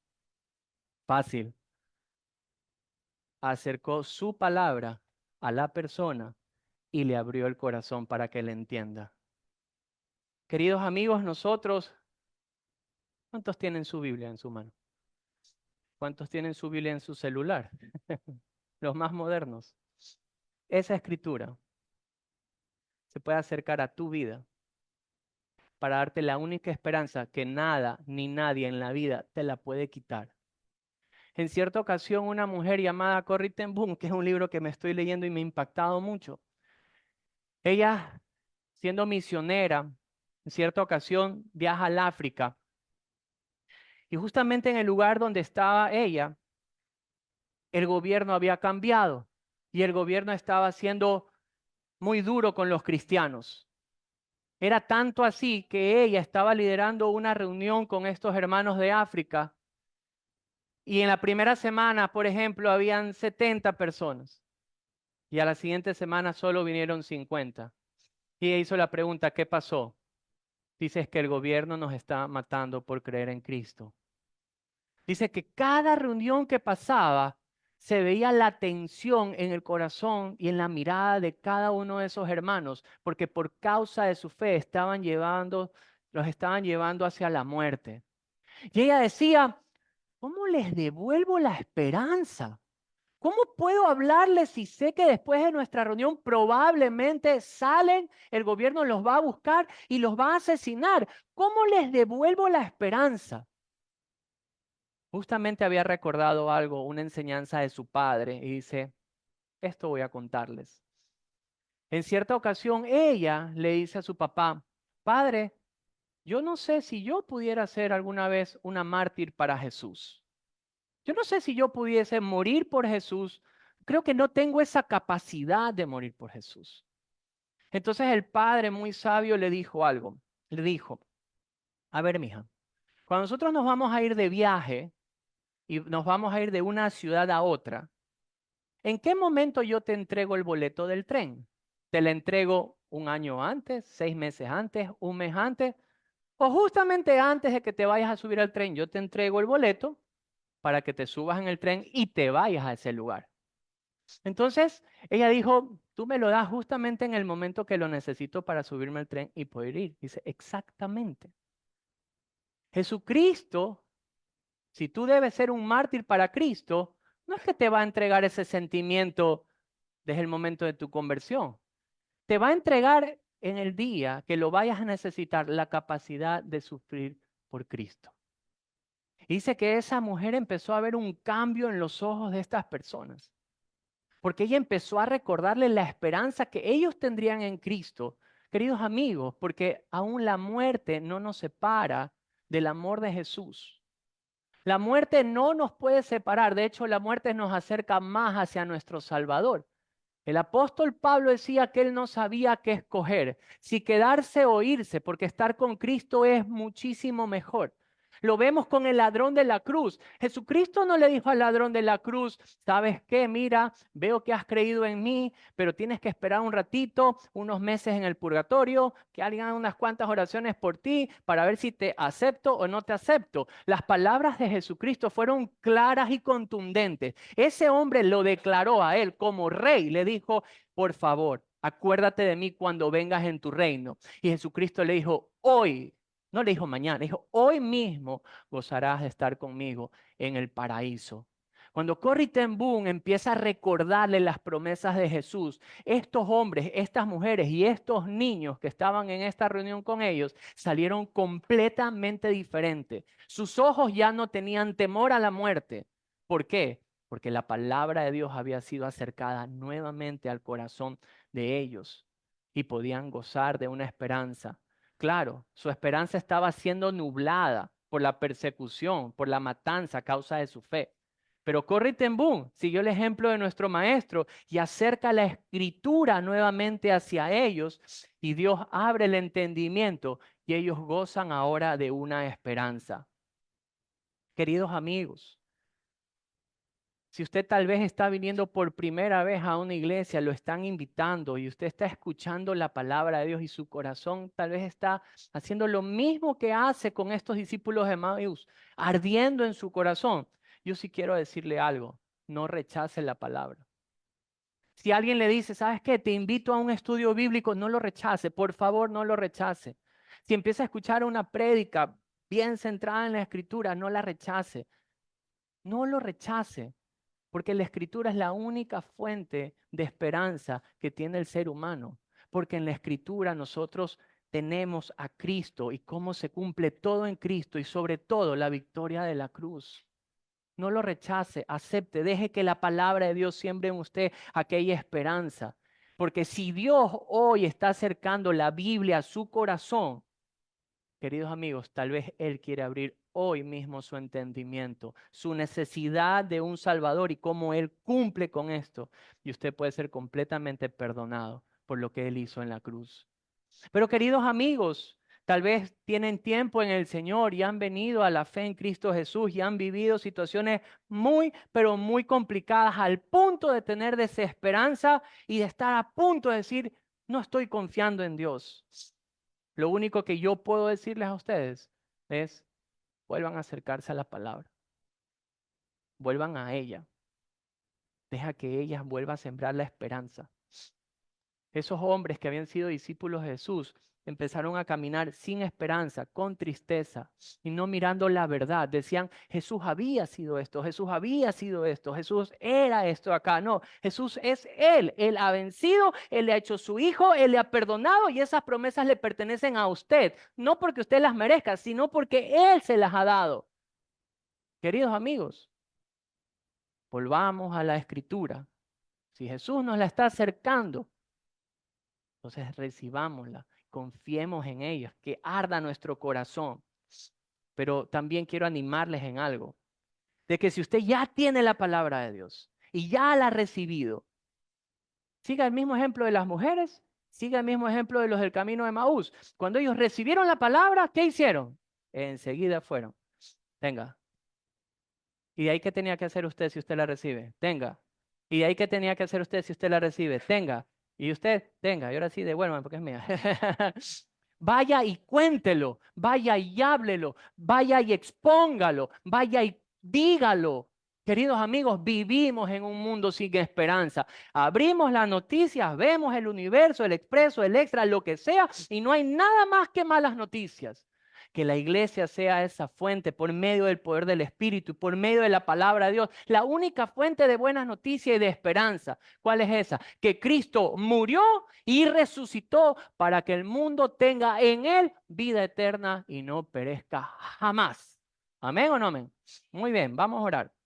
Fácil. Acercó su palabra a la persona y le abrió el corazón para que le entienda. Queridos amigos, nosotros, ¿cuántos tienen su Biblia en su mano? ¿Cuántos tienen su Biblia en su celular? Los más modernos. Esa escritura se puede acercar a tu vida para darte la única esperanza que nada ni nadie en la vida te la puede quitar. En cierta ocasión, una mujer llamada Corrie ten Boom, que es un libro que me estoy leyendo y me ha impactado mucho, ella, siendo misionera, en cierta ocasión viaja al África y justamente en el lugar donde estaba ella, el gobierno había cambiado y el gobierno estaba siendo muy duro con los cristianos. Era tanto así que ella estaba liderando una reunión con estos hermanos de África y en la primera semana, por ejemplo, habían 70 personas y a la siguiente semana solo vinieron 50. Y ella hizo la pregunta, ¿qué pasó? Dice que el gobierno nos está matando por creer en Cristo. Dice que cada reunión que pasaba se veía la tensión en el corazón y en la mirada de cada uno de esos hermanos, porque por causa de su fe los estaban llevando hacia la muerte. Y ella decía, ¿cómo les devuelvo la esperanza? ¿Cómo puedo hablarles si sé que después de nuestra reunión probablemente salen, el gobierno los va a buscar y los va a asesinar? ¿Cómo les devuelvo la esperanza? Justamente había recordado algo, una enseñanza de su padre, y dice, esto voy a contarles. En cierta ocasión, ella le dice a su papá, padre, yo no sé si yo pudiera ser alguna vez una mártir para Jesús. Yo no sé si yo pudiese morir por Jesús. Creo que no tengo esa capacidad de morir por Jesús. Entonces el padre muy sabio le dijo algo. Le dijo, a ver, mija, cuando nosotros nos vamos a ir de viaje y nos vamos a ir de una ciudad a otra, ¿en qué momento yo te entrego el boleto del tren? ¿Te lo entrego un año antes, 6 meses antes, un mes antes? O justamente antes de que te vayas a subir al tren, yo te entrego el boleto para que te subas en el tren y te vayas a ese lugar. Entonces, ella dijo, tú me lo das justamente en el momento que lo necesito para subirme al tren y poder ir. Dice, exactamente. Jesucristo, si tú debes ser un mártir para Cristo, no es que te va a entregar ese sentimiento desde el momento de tu conversión. Te va a entregar en el día que lo vayas a necesitar la capacidad de sufrir por Cristo. Y dice que esa mujer empezó a ver un cambio en los ojos de estas personas, porque ella empezó a recordarle la esperanza que ellos tendrían en Cristo. Queridos amigos, porque aún la muerte no nos separa del amor de Jesús. La muerte no nos puede separar, de hecho la muerte nos acerca más hacia nuestro Salvador. El apóstol Pablo decía que él no sabía qué escoger, si quedarse o irse, porque estar con Cristo es muchísimo mejor. Lo vemos con el ladrón de la cruz. Jesucristo no le dijo al ladrón de la cruz, ¿sabes qué? Mira, veo que has creído en mí, pero tienes que esperar un ratito, unos meses en el purgatorio, que alguien haga unas cuantas oraciones por ti para ver si te acepto o no te acepto. Las palabras de Jesucristo fueron claras y contundentes. Ese hombre lo declaró a él como rey, le dijo, por favor, acuérdate de mí cuando vengas en tu reino. Y Jesucristo le dijo, hoy. No le dijo mañana, le dijo, hoy mismo gozarás de estar conmigo en el paraíso. Cuando Corrie ten Boom empieza a recordarle las promesas de Jesús, estos hombres, estas mujeres y estos niños que estaban en esta reunión con ellos salieron completamente diferentes. Sus ojos ya no tenían temor a la muerte. ¿Por qué? Porque la palabra de Dios había sido acercada nuevamente al corazón de ellos y podían gozar de una esperanza. Claro, su esperanza estaba siendo nublada por la persecución, por la matanza a causa de su fe. Pero Corrie ten Boom siguió el ejemplo de nuestro maestro y acerca la escritura nuevamente hacia ellos y Dios abre el entendimiento y ellos gozan ahora de una esperanza. Queridos amigos, si usted tal vez está viniendo por primera vez a una iglesia, lo están invitando y usted está escuchando la palabra de Dios y su corazón tal vez está haciendo lo mismo que hace con estos discípulos de Emaús, ardiendo en su corazón. Yo sí quiero decirle algo, no rechace la palabra. Si alguien le dice, ¿sabes qué? Te invito a un estudio bíblico, no lo rechace, por favor, no lo rechace. Si empieza a escuchar una prédica bien centrada en la escritura, no la rechace. No lo rechace. Porque la escritura es la única fuente de esperanza que tiene el ser humano. Porque en la escritura nosotros tenemos a Cristo y cómo se cumple todo en Cristo y sobre todo la victoria de la cruz. No lo rechace, acepte, deje que la palabra de Dios siembre en usted aquella esperanza. Porque si Dios hoy está acercando la Biblia a su corazón, queridos amigos, tal vez Él quiere abrir hoy mismo su entendimiento, su necesidad de un Salvador y cómo Él cumple con esto. Y usted puede ser completamente perdonado por lo que Él hizo en la cruz. Pero queridos amigos, tal vez tienen tiempo en el Señor y han venido a la fe en Cristo Jesús y han vivido situaciones muy, pero muy complicadas al punto de tener desesperanza y de estar a punto de decir, no estoy confiando en Dios. Lo único que yo puedo decirles a ustedes es, vuelvan a acercarse a la palabra, vuelvan a ella, deja que ella vuelva a sembrar la esperanza. Esos hombres que habían sido discípulos de Jesús empezaron a caminar sin esperanza, con tristeza y no mirando la verdad. Decían, Jesús había sido esto, Jesús había sido esto, Jesús era esto acá. No, Jesús es Él. Él ha vencido, Él le ha hecho su hijo, Él le ha perdonado y esas promesas le pertenecen a usted. No porque usted las merezca, sino porque Él se las ha dado. Queridos amigos, volvamos a la escritura. Si Jesús nos la está acercando, entonces recibámosla, confiemos en ella, que arda nuestro corazón. Pero también quiero animarles en algo, de que si usted ya tiene la palabra de Dios y ya la ha recibido, siga el mismo ejemplo de las mujeres, siga el mismo ejemplo de los del camino de Maús. Cuando ellos recibieron la palabra, ¿qué hicieron? Enseguida fueron. Tenga. ¿Y de ahí qué tenía que hacer usted si usted la recibe? Tenga. ¿Y de ahí qué tenía que hacer usted si usted la recibe? Tenga. Y usted, tenga. Y ahora sí, devuélvame porque es mía. Vaya y cuéntelo, vaya y háblelo, vaya y expóngalo, vaya y dígalo. Queridos amigos, vivimos en un mundo sin esperanza. Abrimos las noticias, vemos el Universo, el Expreso, el Extra, lo que sea, y no hay nada más que malas noticias. Que la iglesia sea esa fuente por medio del poder del Espíritu y por medio de la palabra de Dios. La única fuente de buenas noticias y de esperanza. ¿Cuál es esa? Que Cristo murió y resucitó para que el mundo tenga en Él vida eterna y no perezca jamás. ¿Amén o no amén? Muy bien, vamos a orar.